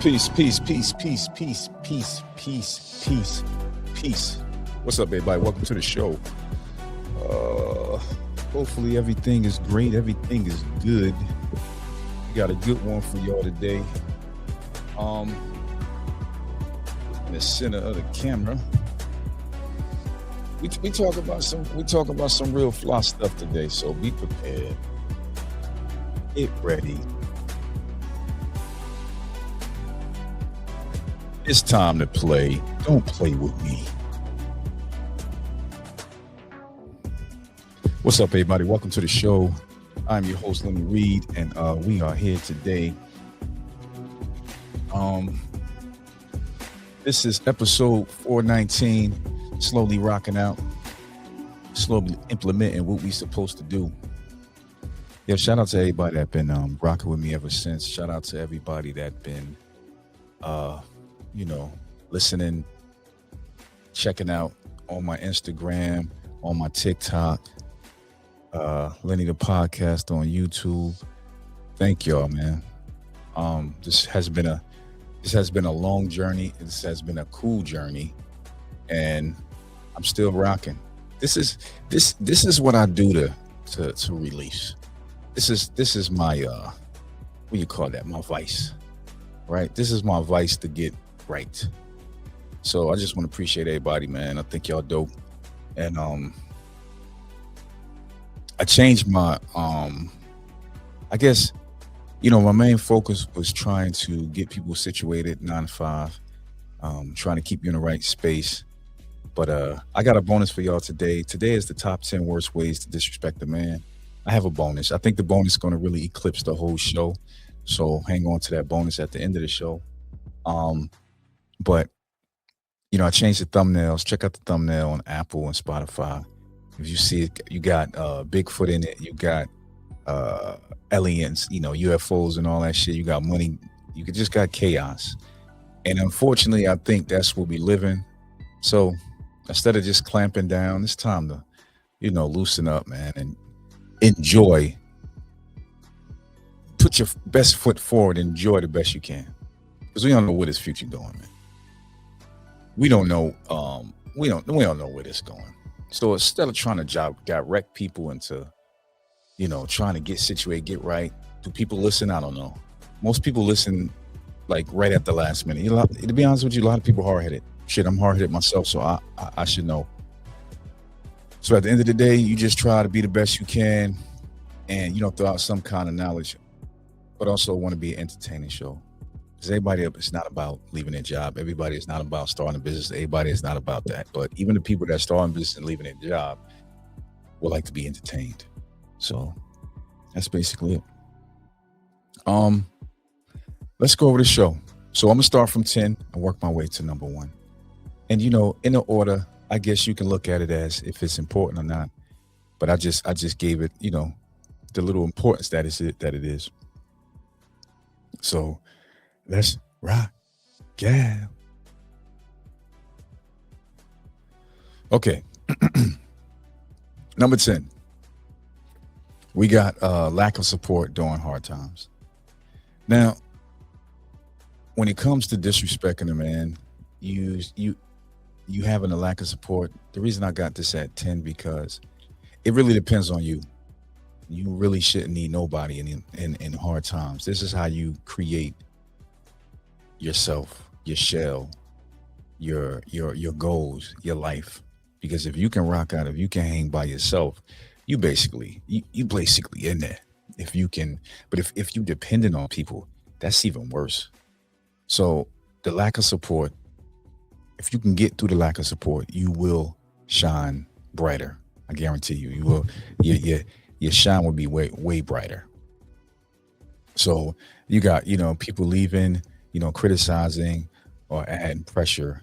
Peace, peace, peace, peace, peace, peace, peace, peace, peace. What's up, everybody? Welcome to the show. Hopefully everything is great. Everything is good. We got a good one for y'all today. In the center of the camera, we talk about some real fly stuff today. So be prepared. Get ready. It's time to play. Don't play with me. What's up, everybody? Welcome to the show. I'm your host, Lenny Reed, and we are here today. This is episode 419, slowly rocking out, slowly implementing what we supposed to do. Yeah, shout out to everybody that been rocking with me ever since. Shout out to everybody that been listening, checking out on my Instagram, on my TikTok, Lenny the podcast on YouTube. Thank y'all, man. This has been a long journey. This has been a cool journey, and I'm still rocking. This is what I do to release. This is my what do you call that? My vice, right? This is my vice to get right. So I just want to appreciate everybody, man. I think y'all dope. And I changed my I guess, my main focus was trying to get people situated 9 to 5, trying to keep you in the right space. But I got a bonus for y'all today. Today is the top 10 worst ways to disrespect a man. I have a bonus. I think the bonus is going to really eclipse the whole show. So hang on to that bonus at the end of the show. But I changed the thumbnails. Check out the thumbnail on Apple and Spotify. If you see it, you got Bigfoot in it. You got aliens, UFOs and all that shit. You got money. You just got chaos. And unfortunately, I think that's what we live in. So instead of just clamping down, it's time to, loosen up, man, and enjoy. Put your best foot forward. Enjoy the best you can. Because we don't know where this future going, man. We don't know. We don't know where this going. So instead of trying to direct people into, trying to get situated, get right, do people listen? I don't know. Most people listen like right at the last minute. To be honest with you, a lot of people hard-headed. Shit, I'm hard-headed myself, so I should know. So at the end of the day, you just try to be the best you can, and throw out some kind of knowledge, but also want to be an entertaining show. Because everybody is not about leaving their job. Everybody is not about starting a business. Everybody is not about that. But even the people that start a business and leaving their job would like to be entertained. So that's basically it. Let's go over the show. So I'm gonna start from 10 and work my way to number 1. And in the order, I guess you can look at it as if it's important or not. But I just gave it, the little importance that it is. So let's rock, yeah. Okay. Number 10. We got lack of support during hard times. Now, when it comes to disrespecting a man, you having a lack of support. The reason I got this at 10 because it really depends on you. You really shouldn't need nobody in hard times. This is how you create yourself, your shell, your goals, your life. Because if you can rock out, if you can hang by yourself, you basically in there. If you can, but if you dependent on people, that's even worse. So the lack of support, if you can get through the lack of support, you will shine brighter. I guarantee you. You will. Your shine will be way brighter. So you got people leaving, criticizing or adding pressure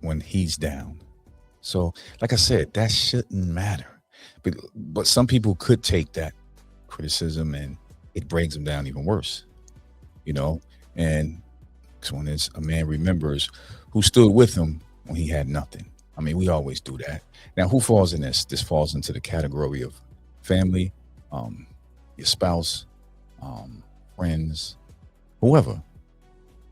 when he's down. So like I said, that shouldn't matter. But some people could take that criticism and it brings them down even worse. And so when a man remembers who stood with him when he had nothing. I mean, we always do that. Now, who falls in this? This falls into the category of family, your spouse, friends, whoever.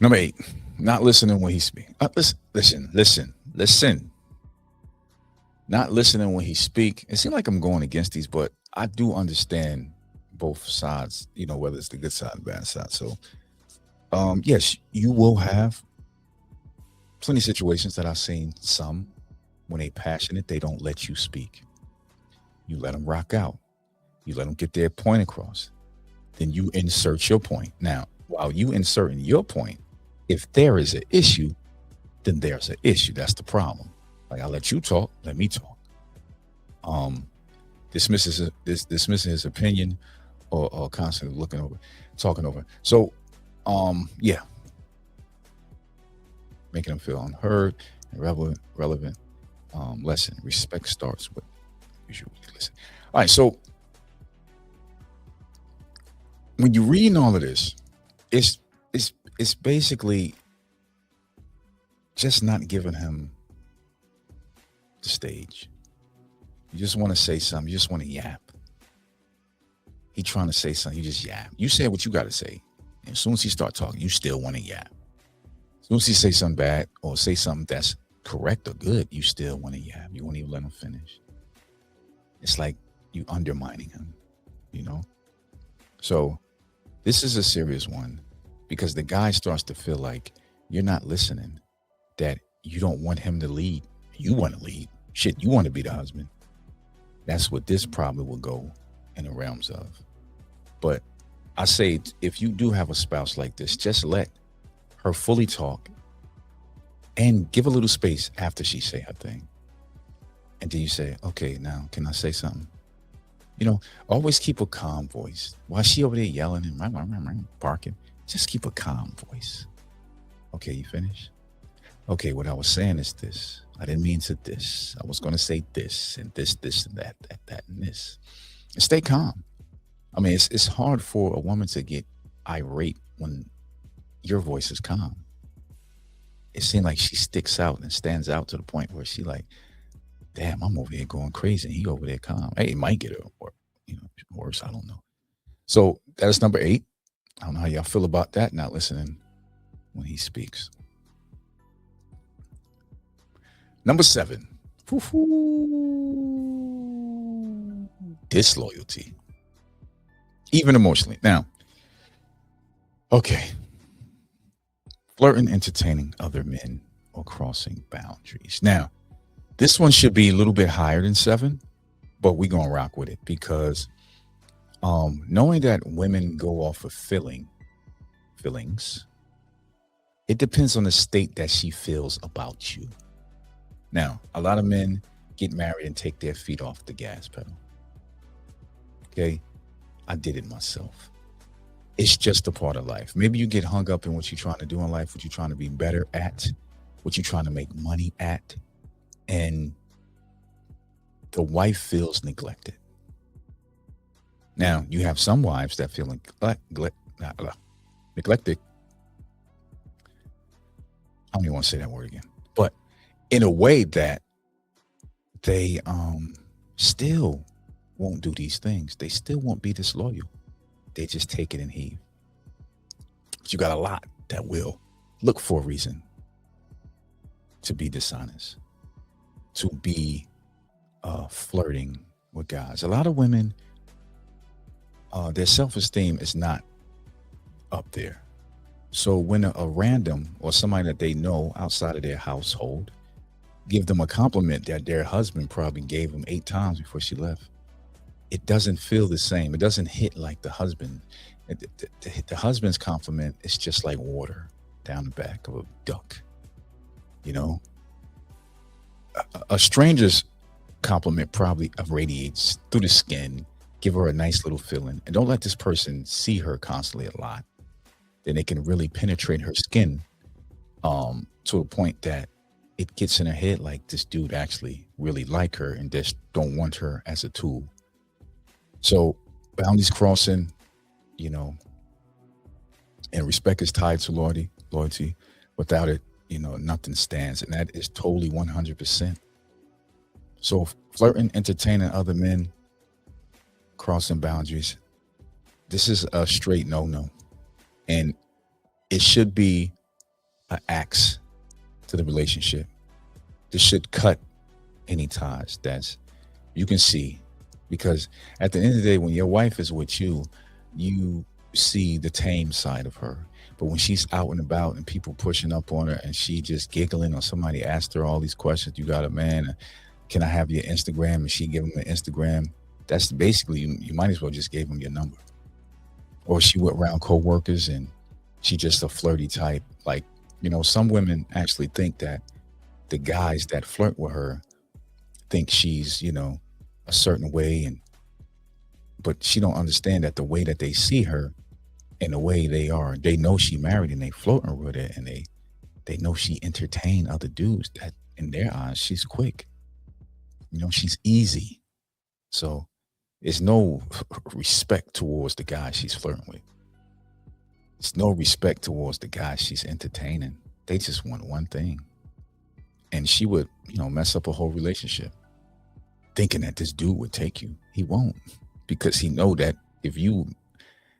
Number 8, not listening when he speaks. Listen. Not listening when he speak. It seems like I'm going against these, but I do understand both sides, whether it's the good side and bad side. So, yes, you will have plenty of situations that I've seen. Some, when they passionate, they don't let you speak. You let them rock out. You let them get their point across. Then you insert your point. Now, while you inserting your point, if there is an issue, then there's an issue. That's the problem. Like, I let you talk, let me talk. Dismissing his opinion, or constantly talking over. So, yeah, making them feel unheard and relevant. Lesson: respect starts with usually listen. All right, so when you're reading all of this, it's basically just not giving him the stage. You just want to say something. You just want to yap. He trying to say something. You just yap. You say what you got to say. And as soon as he start talking, you still want to yap. As soon as he say something bad or say something that's correct or good, you still want to yap. You won't even let him finish. It's like you undermining him, So this is a serious one, because the guy starts to feel like you're not listening, that you don't want him to lead. You want to lead. Shit, you want to be the husband. That's what this probably will go in the realms of. But I say, if you do have a spouse like this, just let her fully talk and give a little space after she say her thing. And then you say, okay, now can I say something? Always keep a calm voice. While she over there yelling and barking, just keep a calm voice. Okay, you finished? Okay, what I was saying is this. I didn't mean to this. I was going to say this and this and that, and this. And stay calm. I mean, it's hard for a woman to get irate when your voice is calm. It seems like she sticks out and stands out to the point where she like, damn, I'm over here going crazy and he over there calm. Hey, it might get worse. I don't know. So that's number 8. I don't know how y'all feel about that, not listening when he speaks. Number 7, disloyalty, even emotionally. Now, okay, flirting, entertaining other men, or crossing boundaries. Now, this one should be a little bit higher than 7, but we're going to rock with it, because knowing that women go off of feelings, it depends on the state that she feels about you. Now, a lot of men get married and take their feet off the gas pedal. Okay? I did it myself. It's just a part of life. Maybe you get hung up in what you're trying to do in life, what you're trying to be better at, what you're trying to make money at, and the wife feels neglected. Now, you have some wives that feel neglected. I don't even want to say that word again. But in a way that they still won't do these things. They still won't be disloyal. They just take it and heave. But you got a lot that will look for a reason to be dishonest, to be flirting with guys. A lot of women, their self-esteem is not up there. So when a random or somebody that they know outside of their household give them a compliment that their husband probably gave them 8 times before she left, it doesn't feel the same. It doesn't hit like the husband. The husband's compliment is just like water down the back of a duck. A stranger's compliment probably radiates through the skin, give her a nice little feeling, and don't let this person see her constantly a lot. Then it can really penetrate her skin to a point that it gets in her head like this dude actually really like her and just don't want her as a tool. So boundaries crossing, and respect is tied to loyalty. Without it, nothing stands. And that is totally 100%. So flirting, entertaining other men, crossing boundaries, this is a straight no-no. And it should be an axe to the relationship. This should cut any ties that's you can see, because at the end of the day, when your wife is with you, you see the tame side of her. But when she's out and about and people pushing up on her and she just giggling, or somebody asked her all these questions, you got a man, can I have your Instagram? And she give him the Instagram. That's basically, you might as well just gave him your number. Or she went around coworkers and she just a flirty type. Like, some women actually think that the guys that flirt with her think she's, a certain way, but she don't understand that the way that they see her and the way they are, they know she married and they floating with her, and they know she entertain other dudes, that in their eyes she's quick. She's easy. So it's no respect towards the guy she's flirting with. It's no respect towards the guy she's entertaining. They just want one thing. And she would, mess up a whole relationship thinking that this dude would take you. He won't, because he know that if you,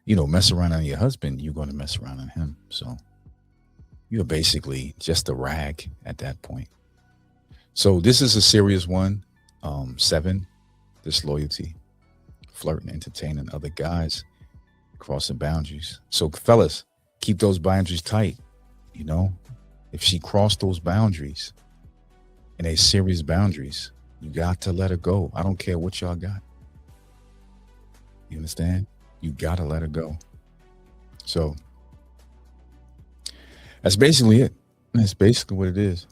mess around on your husband, you're going to mess around on him. So you're basically just a rag at that point. So this is a serious one. 7, disloyalty, flirting, entertaining other guys, crossing boundaries. So fellas, keep those boundaries tight. If she crossed those boundaries, and they serious boundaries, you got to let her go. I don't care what y'all got. You understand? You got to let her go. So that's basically it. That's basically what it is.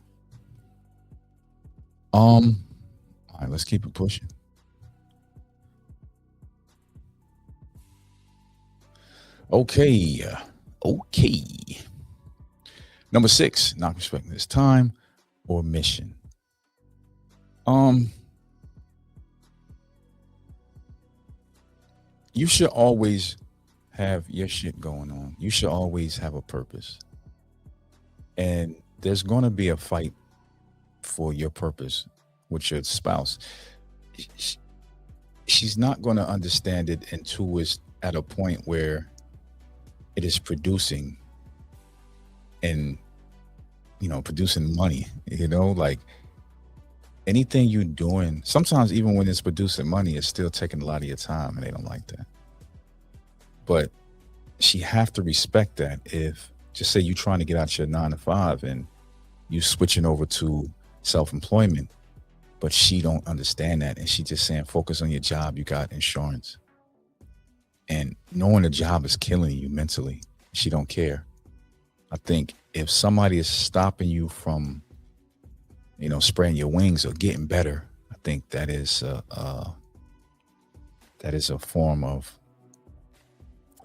All right, let's keep it pushing. Okay. Number 6, not respecting his time or mission. You should always have your shit going on. You should always have a purpose. And there's going to be a fight for your purpose with your spouse. She's not going to understand it until it's at a point where it is producing and, producing money, like anything you're doing, sometimes even when it's producing money, it's still taking a lot of your time, and they don't like that. But she have to respect that. If, just say, you're trying to get out your 9 to 5 and you switching over to self-employment, but she don't understand that, and she just saying, focus on your job, you got insurance. And knowing the job is killing you mentally, she don't care. I think if somebody is stopping you from, spreading your wings or getting better, I think that is a form of,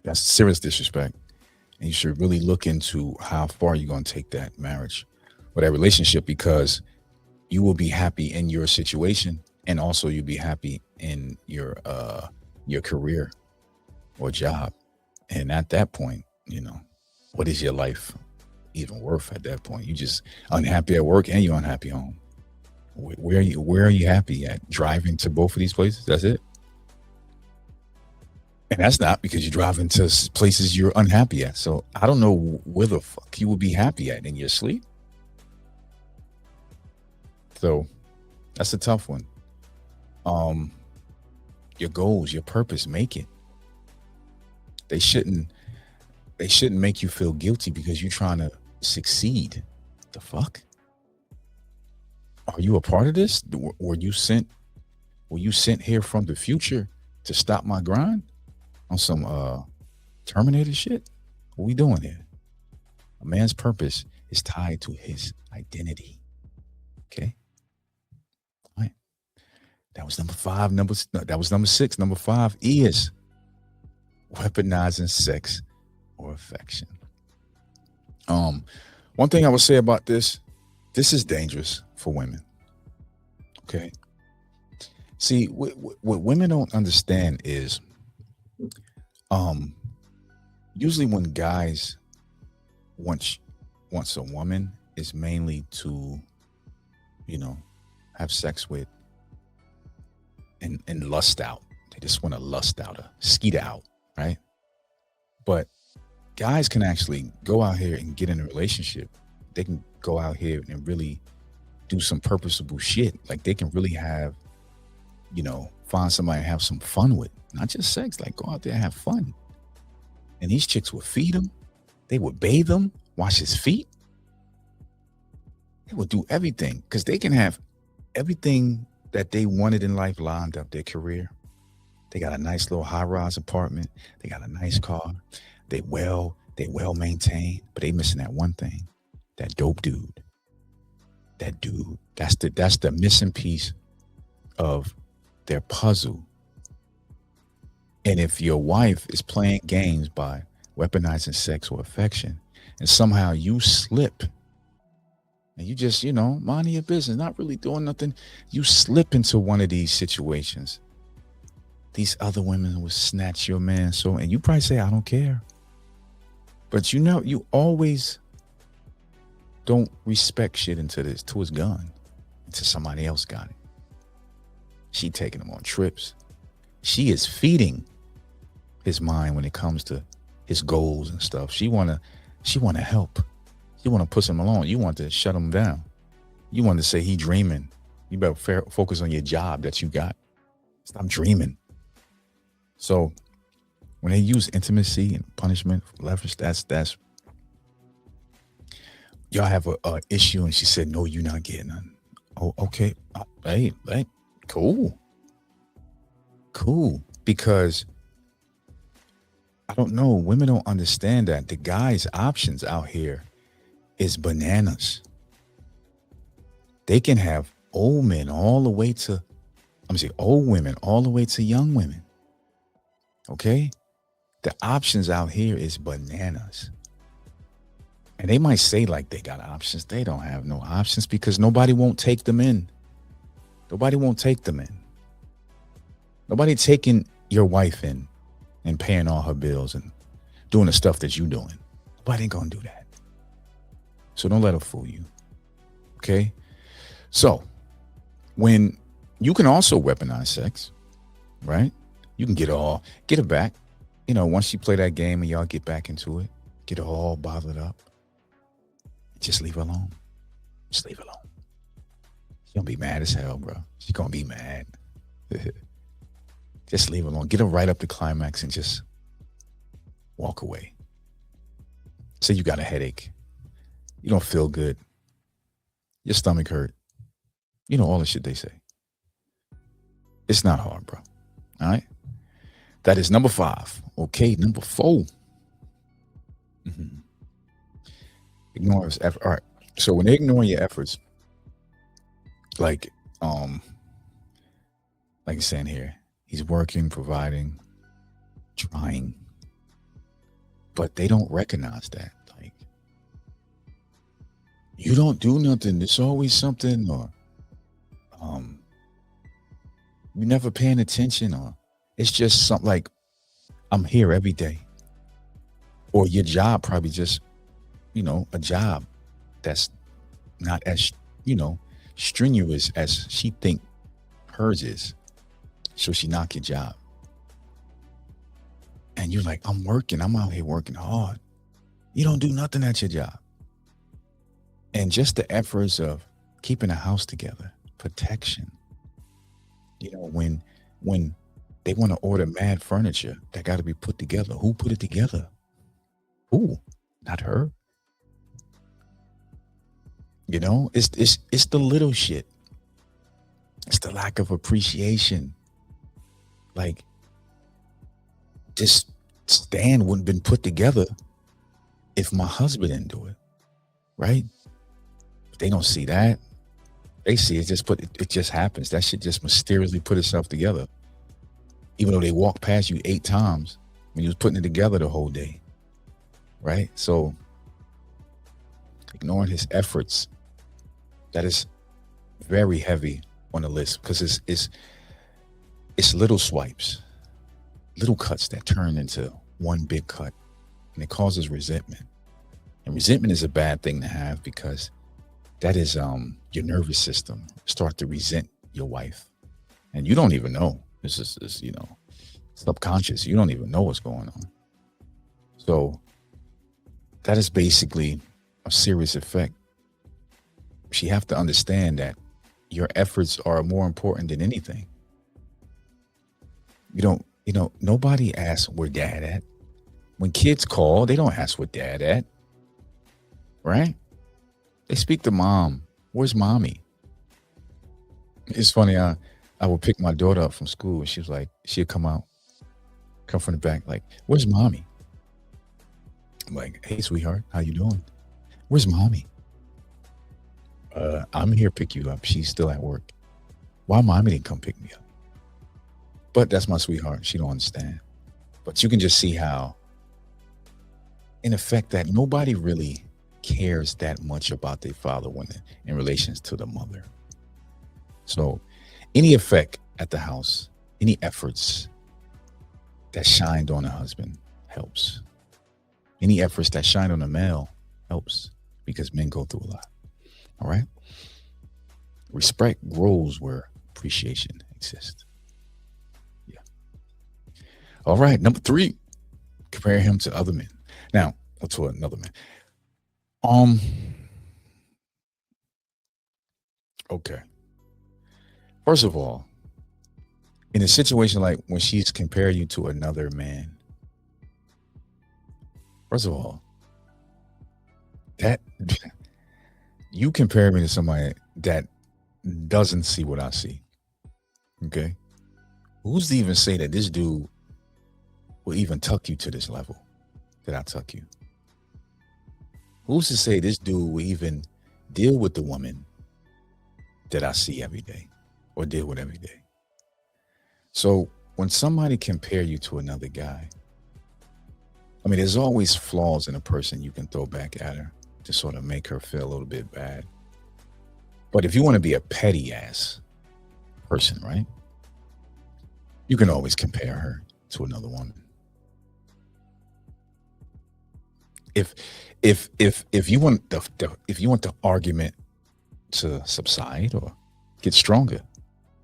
that's serious disrespect. And you should really look into how far you're going to take that marriage or that relationship, because you will be happy in your situation, and also you'll be happy in your career or job. And at that point, what is your life even worth at that point? You just unhappy at work and you're unhappy home. Where are you happy at? Driving to both of these places? That's it. And that's not because you're driving to places you're unhappy at. So I don't know where the fuck you would be happy at in your sleep. So that's a tough one. Your goals, your purpose, make it. They shouldn't make you feel guilty because you're trying to succeed. The fuck? Are you a part of this? Were you sent here from the future to stop my grind on some Terminator shit? What we doing here? A man's purpose is tied to his identity. Okay. All right. That was number 5. That was number 6. Number 5 is weaponizing sex or affection. One thing I would say about this is dangerous for women. Okay. See, what women don't understand is, usually when guys wants a woman, is mainly to, have sex with and lust out. They just want to lust out, skeet out, right? But guys can actually go out here and get in a relationship go out here and really do some purposeful shit. Like they can really have, find somebody and have some fun with, not just sex. Like go out there and have fun. And these chicks would feed him, they would bathe him, wash his feet. They would do everything because they can have everything that they wanted in life lined up. Their career, they got a nice little high-rise apartment, they got a nice car, they well maintained, but they missing that one thing, that dope dude. That dude, that's the missing piece of their puzzle. And if your wife is playing games by weaponizing sex or affection, and somehow you slip, and you just, minding your business, not really doing nothing, you slip into one of these situations, these other women will snatch your man. And you probably say, I don't care. But you always don't respect shit to his gun, until somebody else got it. She taking him on trips. She is feeding his mind when it comes to his goals and stuff. She wanna help. You want to push him along. You want to shut him down. You want to say he dreaming. You better focus on your job that you got. Stop dreaming. So when they use intimacy and punishment for leverage, that's y'all have a issue. And she said, no, you're not getting none. Oh, okay. Hey, cool. Because I don't know. Women don't understand that the guys' options out here is bananas. They can have old men all the way to, old women all the way to young women. Okay? The options out here is bananas. And they might say like they got options. They don't have no options because nobody won't take them in. Nobody won't take them in. Nobody taking your wife in and paying all her bills and doing the stuff that you doing. Nobody ain't gonna do that. So don't let her fool you. Okay? So when you can also weaponize sex, right? You can get it back. Once you play that game and y'all get back into it, get it all bothered up. Just leave her alone. Just leave her alone. She's gonna be mad as hell, bro. She's gonna be mad. Just leave her alone. Get her right up to climax and just walk away. Say you got a headache. You don't feel good. Your stomach hurt. All the shit they say. It's not hard, bro. All right? That is number 5. Okay, number 4. Mm-hmm. Ignore his effort. All right. So when they ignore your efforts, like you're saying here, he's working, providing, trying, but they don't recognize that. Like, you don't do nothing. There's always something, or you never paying attention, or it's just something like, I'm here every day. Or your job probably just, a job that's not as, strenuous as she think hers is. So she knock your job. And you're like, I'm out here working hard. You don't do nothing at your job. And just the efforts of keeping a house together, protection. When they want to order mad furniture that got to be put together, who put it together? Who? Not her. It's the little shit. It's the lack of appreciation. Like, this stand wouldn't have been put together if my husband didn't do it, right? But they don't see that. They see it just happens. That shit just mysteriously put itself together. Even though they walked past you 8 times when you was putting it together the whole day, right? So ignoring his efforts, that is very heavy on the list, because it's little swipes, little cuts that turn into one big cut, and it causes resentment. And resentment is a bad thing to have, because that is your nervous system start to resent your wife, and you don't even know. This is subconscious. You don't even know what's going on. So that is basically a serious effect she have to understand that your efforts are more important than anything. Nobody asks where dad at. When kids call, they don't ask where dad at, right? They speak to mom. Where's mommy? It's funny. I would pick my daughter up from school, and she was like, she'd come from the back, like, "Where's mommy?" I'm like, "Hey, sweetheart, how you doing? Where's mommy?" I'm here to pick you up. She's still at work. Why mommy didn't come pick me up? But that's my sweetheart. She don't understand. But you can just see how, in effect, that nobody really cares that much about their father when in relations to the mother. So any effect at the house, any efforts that shined on a husband helps. Any efforts that shine on a male helps, because men go through a lot. All right. Respect grows where appreciation exists. Yeah. All right. Number 3, compare him to other men. Now, or to another man. Okay. First of all, in a situation like when she's comparing you to another man, first of all, that you compare me to somebody that doesn't see what I see. Okay. Who's to even say that this dude will even tuck you to this level that I tuck you? Who's to say this dude will even deal with the woman that I see every day or deal with every day? So when somebody compare you to another guy, I mean, there's always flaws in a person you can throw back at her to sort of make her feel a little bit bad. But if you want to be a petty ass person, right, you can always compare her to another woman. If you want the argument to subside or get stronger,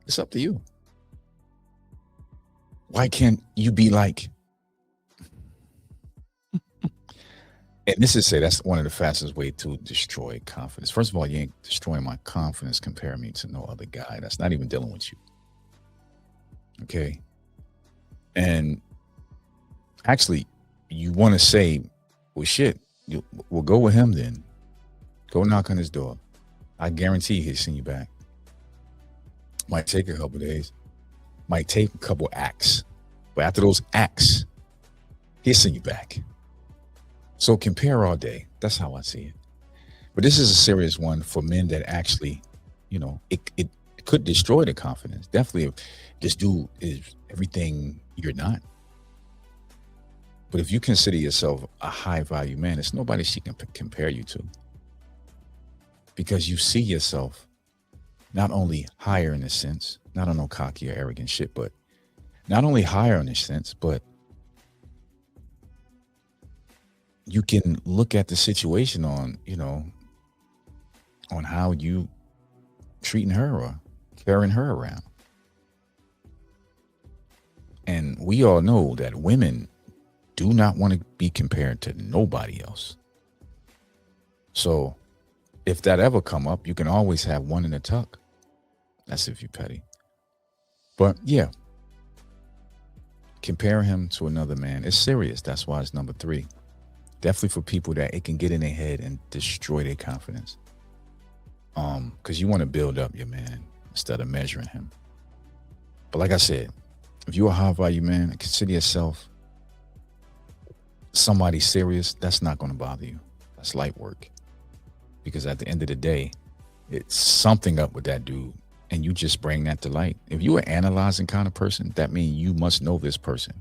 it's up to you. Why can't you be like? And this is that's one of the fastest way to destroy confidence. First of all, you ain't destroying my confidence comparing me to no other guy. That's not even dealing with you. Okay. And actually, you want to say, well, shit, we'll go with him then. Go knock on his door. I guarantee he'll send you back. Might take a couple days. Might take a couple acts. But after those acts, he'll send you back. So compare all day. That's how I see it. But this is a serious one for men that actually, it could destroy the confidence. Definitely if this dude is everything you're not. But if you consider yourself a high value man, it's nobody she can compare you to. Because you see yourself not only higher in a sense, not on no cocky or arrogant shit, but not only higher in a sense, but you can look at the situation on how you treating her or carrying her around. And we all know that women do not want to be compared to nobody else. So if that ever come up, you can always have one in the tuck. That's if you're petty. But yeah, compare him to another man. It's serious. That's why it's number 3. Definitely for people that it can get in their head and destroy their confidence. Because you want to build up your man instead of measuring him. But like I said, if you're a high value man, consider yourself somebody serious. That's not going to bother you. That's light work. Because at the end of the day, it's something up with that dude. And you just bring that to light. If you're an analyzing kind of person, that means you must know this person.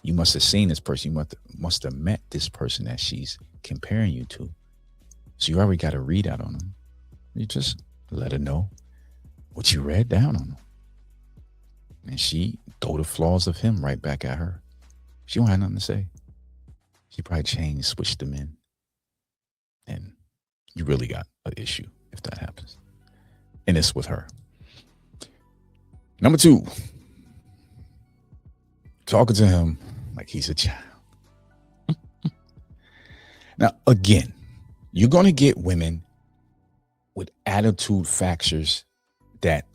You must have seen this person. You must have met this person that she's comparing you to. So you already got a read out on them. You just let her know what you read down on them. And she throw the flaws of him right back at her. She don't have nothing to say. She probably changed, switched them in. And you really got an issue if that happens. And it's with her. Number 2. Talking to him like he's a child. Now, again, you're going to get women with attitude factors that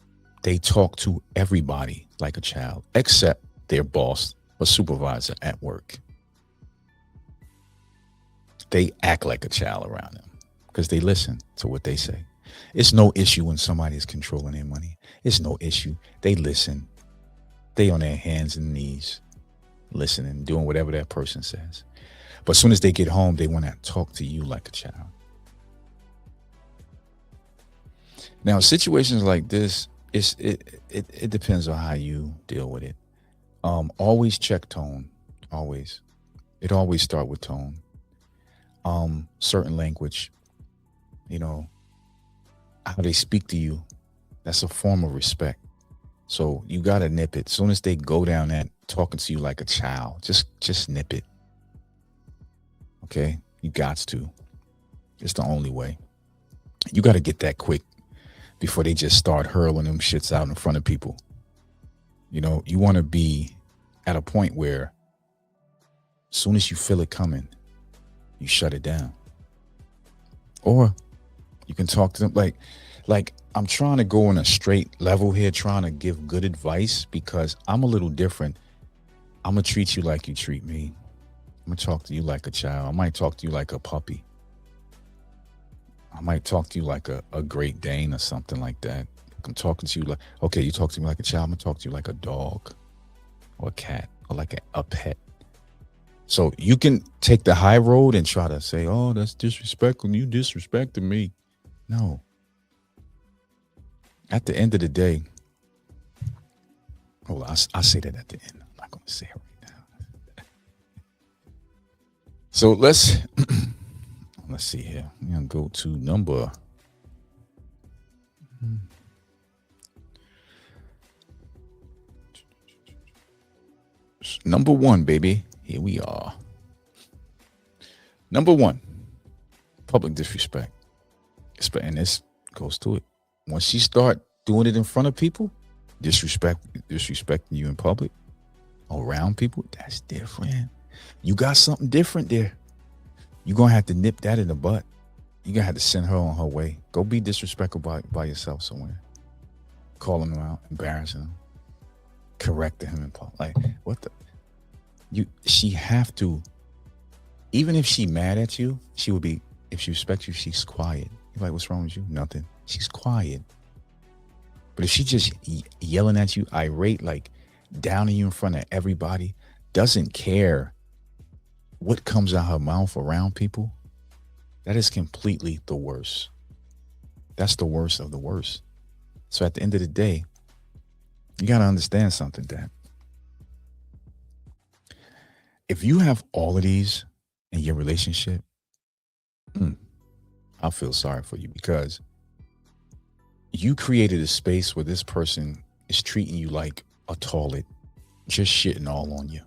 they talk to everybody like a child, except their boss or supervisor at work. They act like a child around them because they listen to what they say. It's no issue when somebody is controlling their money. It's no issue. They listen. They on their hands and knees, listening, doing whatever that person says. But as soon as they get home, they want to talk to you like a child. Now, situations like this, it depends on how you deal with it. Always check tone. Always. It always start with tone. Certain language, how they speak to you, that's a form of respect. So you gotta nip it. As soon as they go down that talking to you like a child, just nip it. Okay? You got to. It's the only way. You gotta get that quick before they just start hurling them shits out in front of people. You wanna be at a point where as soon as you feel it coming, you shut it down. Or you can talk to them like I'm trying to go on a straight level here, trying to give good advice because I'm a little different. I'm going to treat you like you treat me. I'm going to talk to you like a child. I might talk to you like a puppy. I might talk to you like a Great Dane or something like that. I'm talking to you like, okay, you talk to me like a child. I'm going to talk to you like a dog or a cat or like a pet. So you can take the high road and try to say, oh, that's disrespectful. You disrespecting me. No. At the end of the day, I'll say that at the end. I'm not going to say it right now. So let's see here. I'm going to go to number one, baby. Here we are. Number one, public disrespect. And this goes to it. Once you start doing it in front of people, disrespecting you in public, around people, that's different. You got something different there. You're going to have to nip that in the butt. You're going to have to send her on her way. Go be disrespectful by yourself somewhere. Calling them out, embarrassing them, correcting him in public. Like, what the? She have to, even if she mad at you, she would be, if she respects you, she's quiet. You're like, what's wrong with you? Nothing. She's quiet. But if she just yelling at you, irate, like downing you in front of everybody, doesn't care what comes out her mouth around people, that is completely the worst. That's the worst of the worst. So at the end of the day, you got to understand something, Dad. If you have all of these in your relationship, I feel sorry for you because you created a space where this person is treating you like a toilet, just shitting all on you,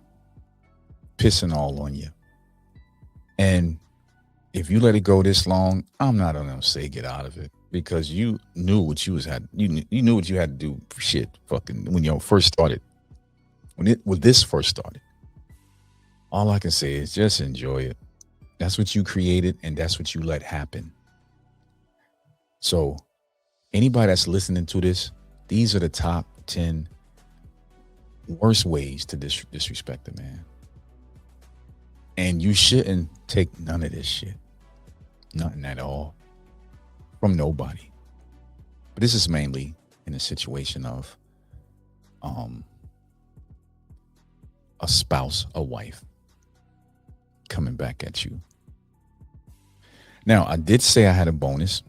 pissing all on you. And if you let it go this long, I'm not gonna say get out of it because you knew what you knew what you had to do for shit fucking when you first started. When this first started. All I can say is just enjoy it. That's what you created and that's what you let happen. So anybody that's listening to this, these are the top 10 worst ways to disrespect a man. And you shouldn't take none of this shit. Nothing at all. From nobody. But this is mainly in a situation of a spouse, a wife, coming back at you. Now, I did say I had a bonus.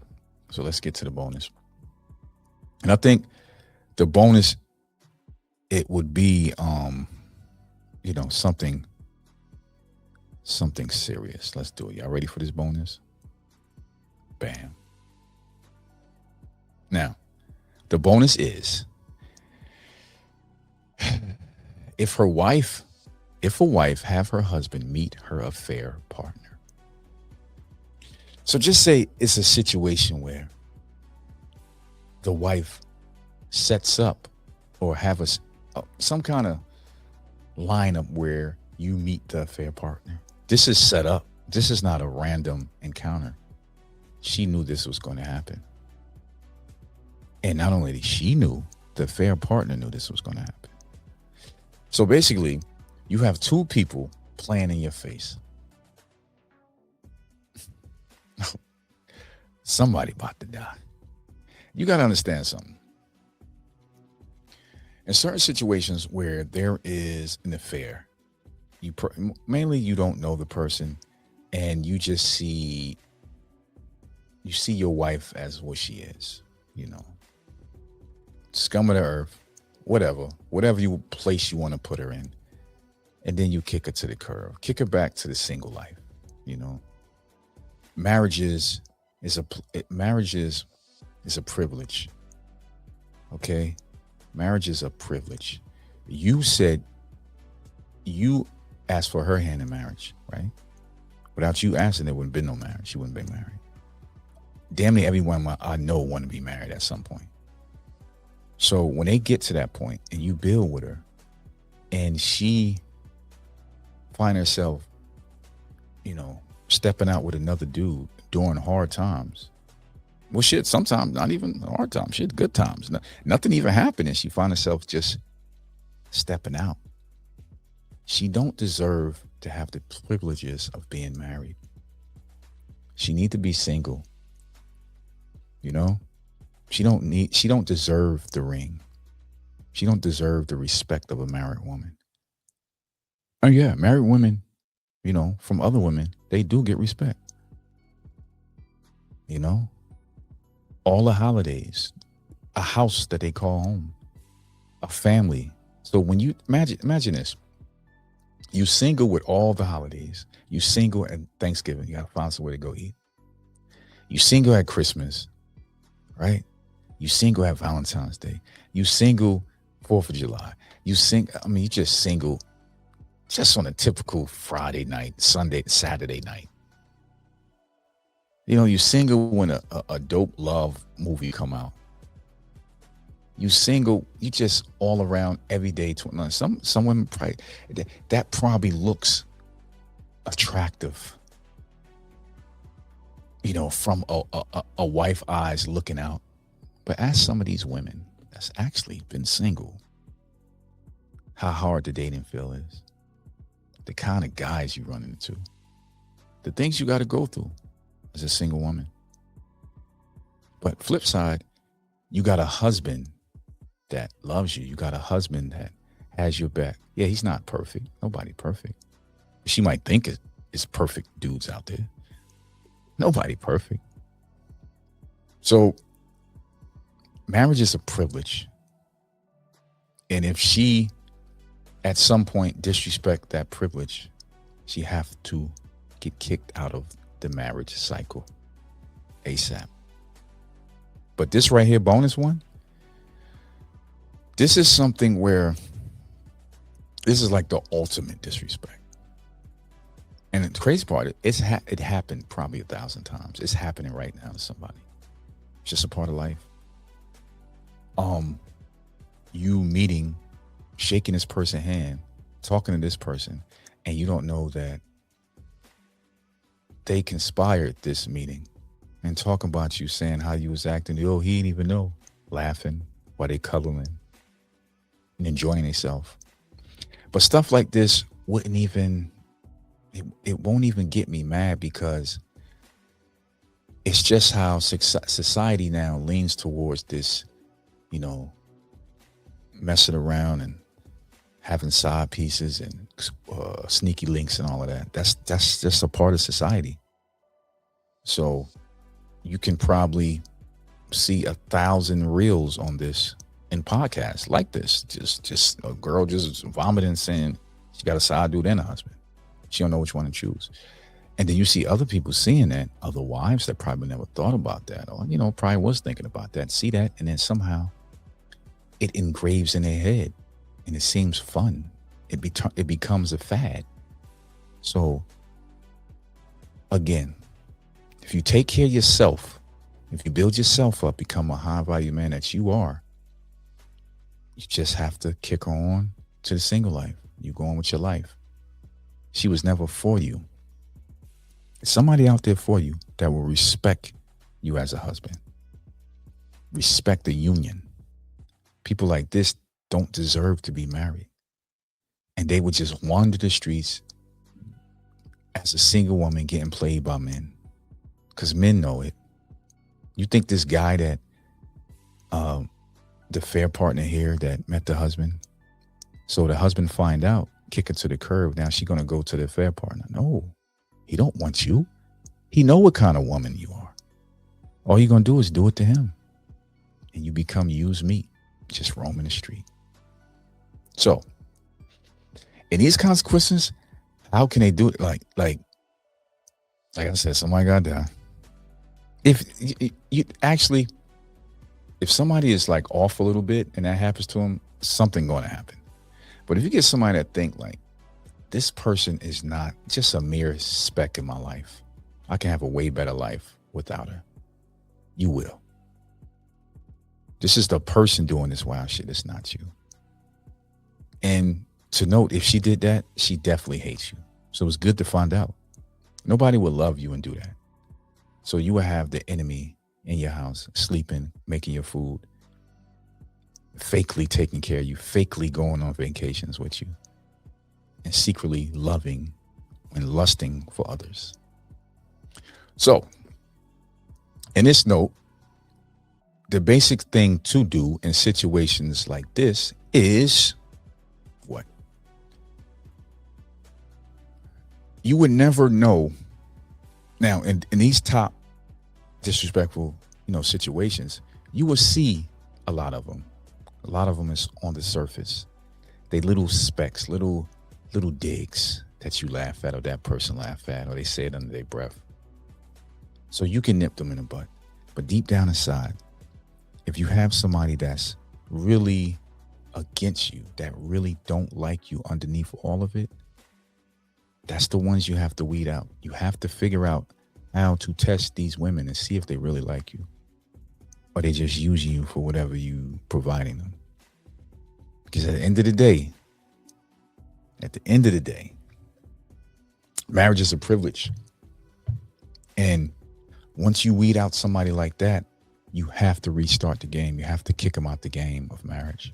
So let's get to the bonus. And I think the bonus, it would be, something serious. Let's do it. Y'all ready for this bonus? Bam. Now, the bonus is if a wife have her husband meet her affair partner. So just say it's a situation where the wife sets up or have some kind of lineup where you meet the affair partner. This is set up. This is not a random encounter. She knew this was going to happen. And not only she knew, the affair partner knew this was going to happen. So basically, you have two people playing in your face. Somebody about to die. You got to understand something. In certain situations where there is an affair, mainly you don't know the person, and you just see your wife as what she is, scum of the earth, whatever you place you want to put her in, and then you kick her to the curb, kick her back to the single life. Marriage is a privilege. Okay, marriage is a privilege. You said you asked for her hand in marriage, right? Without you asking, there wouldn't have been no marriage. She wouldn't have been married. Damn near everyone I know want to be married at some point. So when they get to that point and you build with her and she find herself, stepping out with another dude during hard times. Well, shit, sometimes not even hard times, shit, good times. Nothing even happened and she find herself just stepping out. She don't deserve to have the privileges of being married. She need to be single. She don't deserve the ring. She don't deserve the respect of a married woman. Oh yeah, married women, from other women, they do get respect. All the holidays, a house that they call home, a family. So when you imagine this, you single with all the holidays. You single at Thanksgiving. You got to find somewhere to go eat. You single at Christmas, right? You single at Valentine's Day. You single 4th of July. You just single just on a typical Friday night, Sunday, Saturday night. You single when a dope love movie come out. You single, you just all around every day. Some women probably, that probably looks attractive. From a wife eyes looking out. But ask some of these women that's actually been single how hard the dating field is. The kind of guys you run into. The things you got to go through as a single woman. But flip side, you got a husband that loves you. You got a husband that has your back. Yeah, he's not perfect. Nobody perfect. She might think it's perfect dudes out there. Nobody perfect. So marriage is a privilege. And if she at some point disrespect that privilege, she have to get kicked out of the marriage cycle ASAP. But this right here, bonus one, this is something where this is like the ultimate disrespect. And the crazy part, it happened probably 1,000 times. It's happening right now to somebody. It's just a part of life. You meeting, shaking this person's hand, talking to this person, and you don't know that they conspired this meeting and talking about you, saying how you was acting. He didn't even know. Laughing while they cuddling and enjoying themselves. But stuff like this wouldn't even, it won't even get me mad, because it's just how society now leans towards this, messing around and having side pieces and sneaky links and all of that. That's just a part of society. So you can probably see 1,000 reels on this in podcasts like this. Just a girl just vomiting, saying she got a side dude and a husband. She don't know which one to choose. And then you see other people seeing that, other wives that probably never thought about that, or, probably was thinking about that, see that, and then somehow it engraves in their head and it seems fun. It becomes a fad. So again, if you take care of yourself, if you build yourself up, become a high value man that you are, you just have to kick her on to the single life. You go on with your life. She was never for you. There's somebody out there for you that will respect you as a husband. Respect the union. People like this don't deserve to be married. And they would just wander the streets as a single woman getting played by men. Because men know it. You think this guy that, the fair partner here that met the husband, so the husband find out, kick her to the curb, now she gonna go to the fair partner. No, he don't want you. He know what kind of woman you are. All you gonna do is do it to him. And you become used meat, just roaming the street. So, in these consequences, how can they do it? Like I said, somebody gotta die. If you actually, if somebody is like off a little bit and that happens to them, something going to happen. But if you get somebody that think like, this person is not just a mere speck in my life, I can have a way better life without her, you will. This is the person doing this wild shit. It's not you. And to note, if she did that, she definitely hates you. So it's good to find out. Nobody will love you and do that. So you will have the enemy in your house, sleeping, making your food, fakely taking care of you, fakely going on vacations with you, and secretly loving and lusting for others. So, in this note, the basic thing to do in situations like this is what? You would never know. Now, in these top disrespectful, situations, you will see a lot of them. A lot of them is on the surface. They little specks, little digs that you laugh at or that person laugh at or they say it under their breath. So you can nip them in the butt. But deep down inside, if you have somebody that's really against you, that really don't like you underneath all of it, that's the ones you have to weed out. You have to figure out how to test these women and see if they really like you. Or they just using you for whatever you providing them. Because at the end of the day, marriage is a privilege. And once you weed out somebody like that, you have to restart the game. You have to kick them out the game of marriage.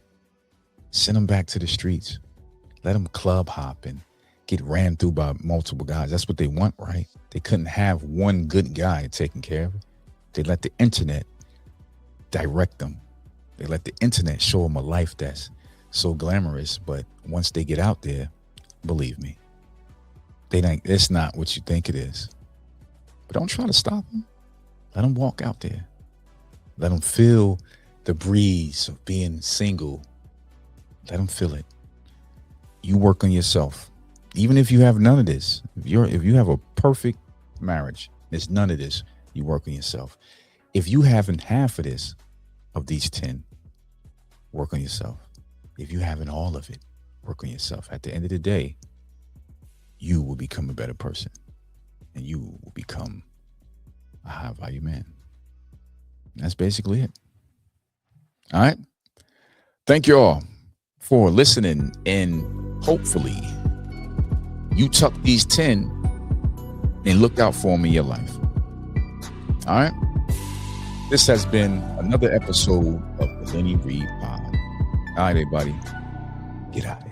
Send them back to the streets. Let them club hop and get ran through by multiple guys. That's what they want, right? They couldn't have one good guy taking care of it. They let the internet direct them. They let the internet show them a life that's so glamorous, but once they get out there, believe me, it's not what you think it is. But don't try to stop them. Let them walk out there. Let them feel the breeze of being single. Let them feel it. You work on yourself. Even if you have none of this, if you have a perfect marriage, there's none of this, you work on yourself. If you haven't half of this, of these 10, work on yourself. If you haven't all of it, work on yourself. At the end of the day, you will become a better person. And you will become a high value man. That's basically it. All right. Thank you all for listening, and hopefully you tuck these 10 and look out for them in your life. All right. This has been another episode of the Lenny Reed Pod. All right, everybody. Get out.